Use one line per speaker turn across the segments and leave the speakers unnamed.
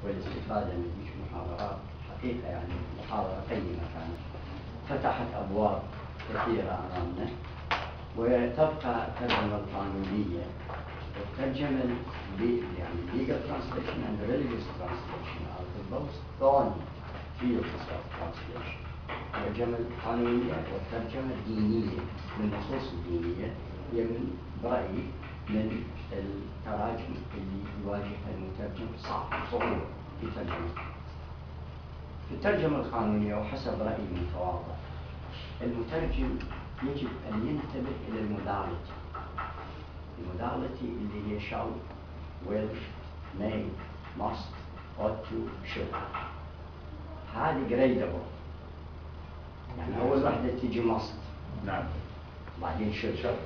والاستفادة من هذه المحاضرات. حقيقة يعني محاضرة قيمة كانت، فتحت أبواب كثيرة أمامنا. وتبقى الترجمة القانونية والترجمة يعني legal translation and religious translation are the most thorny fields of translation. الترجمة القانونية والترجمة الدينية للنصوص الدينية هي من برأيي من التراجم اللي يواجهها المترجم صعوبة في ترجمة. في الترجمة القانونية وحسب رأيي المتواضع، المترجم يجب أن ينتبه إلى الموداليتي. الموداليتي اللي هي shall, will, may, must, ought to, should. هذه gradable. يعني أول واحدة تيجي must.
نعم.
بعدين should.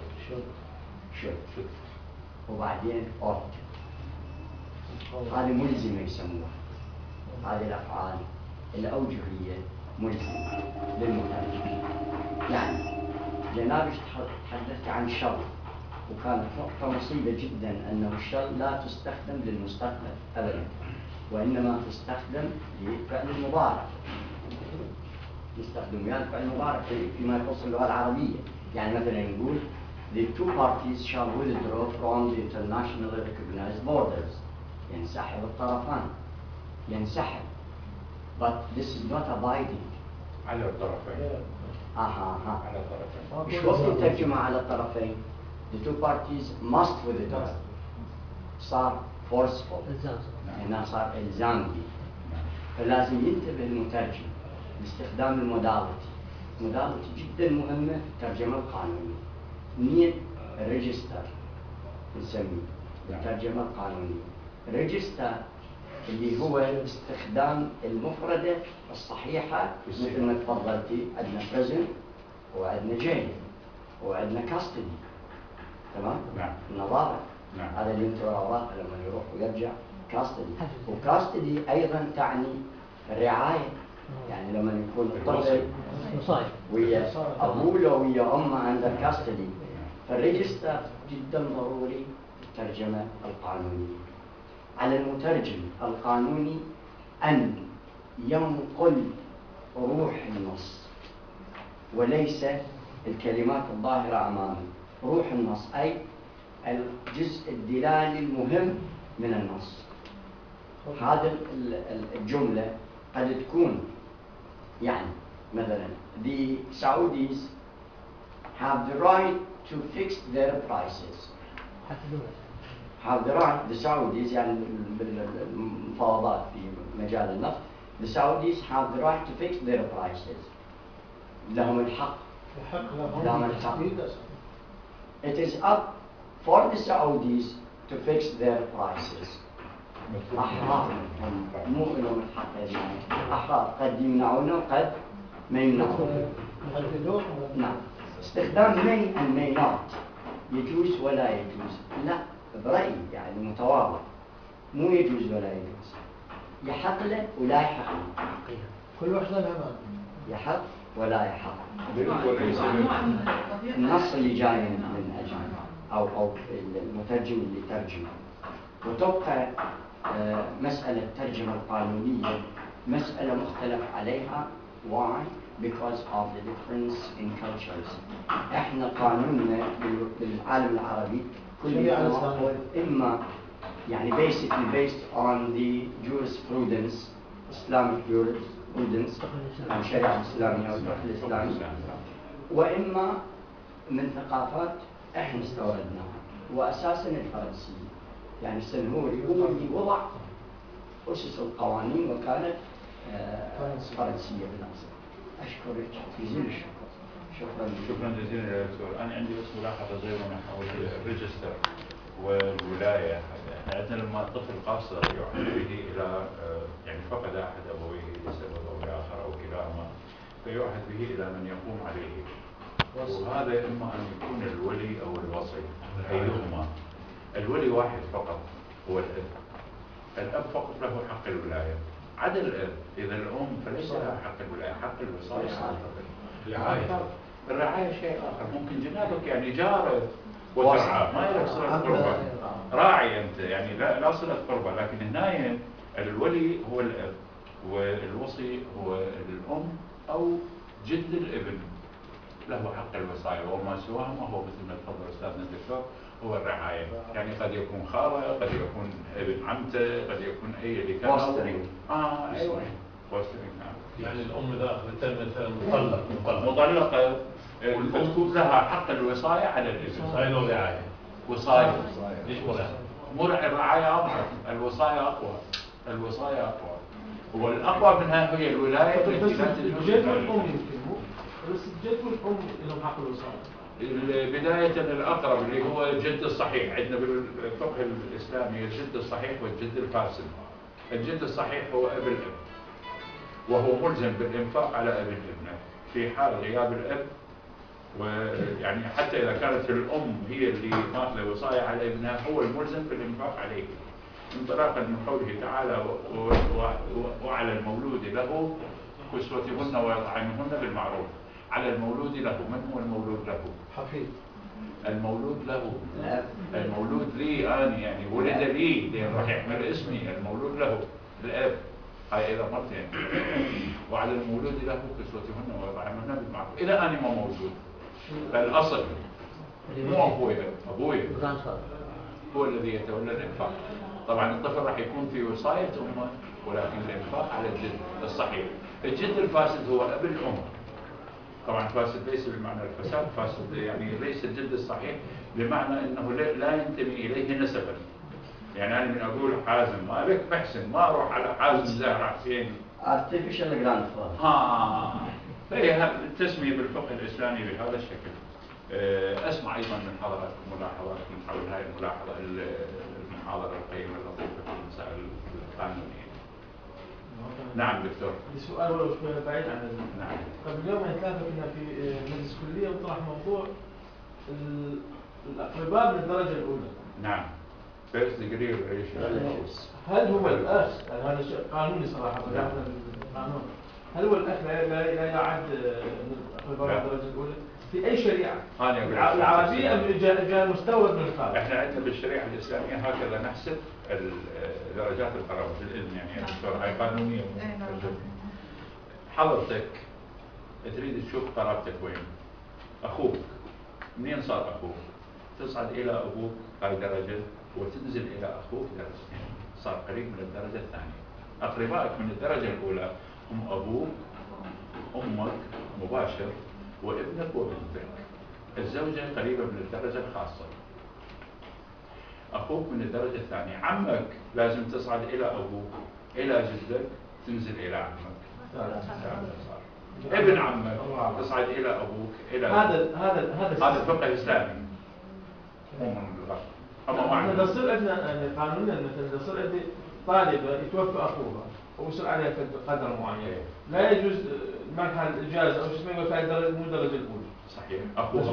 وبعدين ought. هذه ملزمة يسموها. هذه الأفعال الأوجهية ملزمة للمترجم. يعني جنابك تحدثت عن شل، وكانت نقطة مصيبة جدا أنه الشل لا تستخدم للمستقبل أبدا، وإنما تستخدم لفعل المضارع. نستخدم يعني الفعل المضارع فيما يخص اللغة العربية. يعني مثلا نقول the two parties shall withdraw from the internationally recognized borders. ينسحب الطرفان. ينسحب. But this is not abiding.
على الطرفين.
على
الطرفين.
مش وقت الترجمة على الطرفين. The two parties must withdraw. صار forceful. هنا صار إلزامي. فلازم ينتبه المترجم لاستخدام الموداليتي. الموداليتي جدا مهمة في الترجمة القانونية. منين الريجستر نسميه الترجمة القانونية. الريجستر اللي هو استخدام المفردة الصحيحة مثل ما تفضلتي. عندنا present وعندنا jail وعندنا custody. تمام؟
نعم.
النظارة.
نعم.
هذا اللي انت وراه لما يروح ويرجع custody. وcustody أيضا تعني الرعاية. يعني لما يكون الطفل ويا أبوه لو ويا أمه عند custody. فالريجستر جدا ضروري في الترجمة القانونية. على المترجم القانوني أن ينقل روح النص وليس الكلمات الظاهرة أمامه. روح النص أي الجزء الدلالي المهم من النص. هذه الجملة قد تكون يعني مثلا the Saudis have the right to fix their prices. have the right, the Saudis يعني بالمفاوضات في مجال النفط. the Saudis have the right to fix their prices. لهم الحق. لهم الحق. It is up for the Saudis to fix their prices. أحرار مو لهم الحق يعني. أحرار قد يمنعونه وقد ما يمنعونه. نعم. استخدام may and may not يجوز ولا يجوز. لا برأيي يعني متواضع مو يجوز ولا يجوز. يحق له ولا يحق له.
كل واحدة لها معنى.
يحق ولا يحق. النص اللي جاي من أجل أو المترجم اللي ترجمه. وتبقى مسألة الترجمة القانونية مسألة مختلف عليها. Why? Because of the difference in cultures. احنا قانوننا بالعالم العربي كله إما يعني basically based on the jurisprudence, Islamic jurisprudence، عن الشريعة الإسلامية أو الفقه الإسلامي، وإما من ثقافات احنا استوردناها وأساسا الفرنسية. يعني السنهوري هو اللي وضع أسس القوانين وكانت فرنسية بالأصل. أشكرك جزيل الشكر.
شكرا جزيلا يا دكتور. أنا عندي بس ملاحظة صغيرة حول الريجستر والولاية. احنا عندنا لما الطفل قاصر يعهد به إلى يعني فقد أحد أبويه لسبب أو لآخر أو كلاهما، فيعهد به إلى من يقوم عليه. وهذا إما أن يكون الولي أو الوصي أيهما. الولي واحد فقط هو الأب. الأب فقط له حق الولاية. عدا الأب إذا الأم فليس لها حق الولاية. حق الوصاية. الرعاية شيء آخر. ممكن جنابك يعني جارك وترعى ما لك صلة قربة. راعي أنت يعني لا صلة قربة. لكن هنا والولي هو الأب، والوصي هو الأم أو جد الابن، له حق الوصاية، وما سواهما هو مثل ما تفضل أستاذنا الدكتور هو الرعاية. يعني قد يكون خاله، قد يكون ابن عمته، قد يكون أي اللي كان
فوسترينج.
أيوه فوسترينج. نعم.
يعني الأم إذا أخذت مثلا
مطلقة تكون لها حق الوصاية على الابن.
وصاية والرعاية.
وصاية.
ليش ولا؟
مو الرعاية أقوى، الوصاية أقوى. الوصاية أقوى. والأقوى منها هي الولاية التي لا
الجد والأم يمكن مو بس الجد والأم لهم حق الوصاية.
بداية الأقرب اللي هو الجد الصحيح، عندنا بالفقه الإسلامي الجد الصحيح والجد الفاسد. الجد الصحيح هو أب الأب، وهو ملزم بالإنفاق على أب ابنه في حال غياب الأب. ويعني حتى إذا كانت الأم هي اللي مات له وصاية على ابنها هو الملزم بالإنفاق عليه، انطلاقا من قوله تعالى وعلى المولود له كسوتهن ويطعمهن بالمعروف. على المولود له، من هو المولود له؟
حفيد.
المولود له، المولود لي أنا، يعني ولد لي لأن راح يحمل اسمي. المولود له الأب، هاي إذا مرتين. وعلى المولود له كسوتهن ويطعمهن بالمعروف. إلى أنا ما موجود. فالأصل مو أبوي هو الذي يتولى الإنفاق. طبعا الطفل راح يكون في وصاية أمه، ولكن الإنفاق على الجد الصحيح. الجد الفاسد هو أب الأم. طبعا فاسد ليس بمعنى الفساد، فاسد يعني ليس الجد الصحيح بمعنى أنه لا ينتمي إليه نسبا. يعني أنا من أقول حازم مالك محسن، ما أروح على حازم زهرة حسين.
artificial grandfather.
فهي التسمية بالفقه الإسلامي بهذا الشكل. أسمع أيضا من حضراتكم ملاحظات من حول هذه الملاحظة المحاضرة القيمة اللطيفة في المسائل القانونية. نعم دكتور.
سؤال ولو شوية بعيد عن
نعم.
قبل يومين ثلاثة كنا في مجلس كلية وطرح موضوع الأقرباء من الدرجة الأولى.
نعم. first degree relations.
هل هو الأخ، هذا شيء قانوني صراحة القانون، هل هو الأخ لا يعد الأقرباء من الدرجة الأولى؟ في أي شريعة؟ العربية أم جاء مستورد من الخارج؟
احنا عندنا بالشريعة الإسلامية هكذا نحسب درجات القرابة بالإذن، يعني دكتور هاي قانونية. حضرتك تريد تشوف قرابتك وين؟ أخوك منين صار أخوك؟ تصعد إلى أبوك هاي درجة، وتنزل إلى أخوك درجتين، صار قريب من الدرجة الثانية. أقربائك من الدرجة الأولى هم أبوك، أمك مباشر، وابنك وبنتك. الزوجة قريبة من الدرجة الخاصة. أخوك من الدرجة الثانية. عمك لازم تصعد إلى أبوك، إلى جدك، تنزل إلى عمك. ابن عمك تصعد إلى أبوك، إلى هذا الفقه الإسلامي. مو من الغرب.
احنا نصير عندنا قانونيا مثلا نصير عندي طالبة يتوفى أخوها ويصير عليها قدر معين، لا يجوز منحها الإجازة أو شو اسمه يوفى مو درجة الأولى.
صحيح. أخوه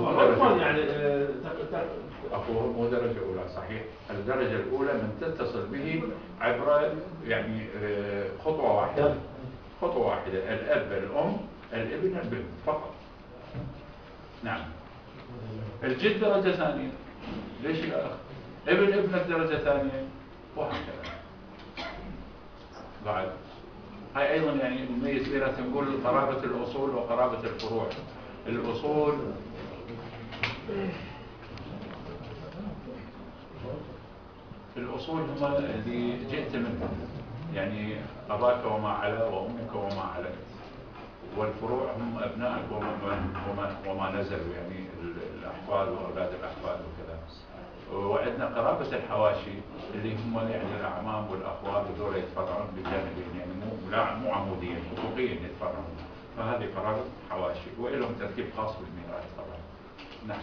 مو درجة أولى، صحيح. الدرجة الأولى من تتصل به عبر يعني خطوة واحدة. خطوة واحدة، الأب، الأم، الابن، البنت فقط. نعم. الجد درجة ثانية. ليش يا أخ؟ ابن ابنك درجة ثانية، وهكذا. بعد هاي أيضا يعني نميز بينها، نقول قرابة الأصول وقرابة الفروع. الأصول هم اللي جئت منهم، يعني أباك وما على وأمك وما علت. والفروع هم أبنائك وما نزلوا، يعني الأحفاد وأولاد الأحفاد وكذا. وعندنا قرابة الحواشي اللي هم يعني الأعمام والأخوال، وذول يتفرعون بجانبين، يعني مو عموديا، افقيا يتفرعون. فهذه قرابة حواشي، وإلهم ترتيب خاص بالميراث طبعا. نعم.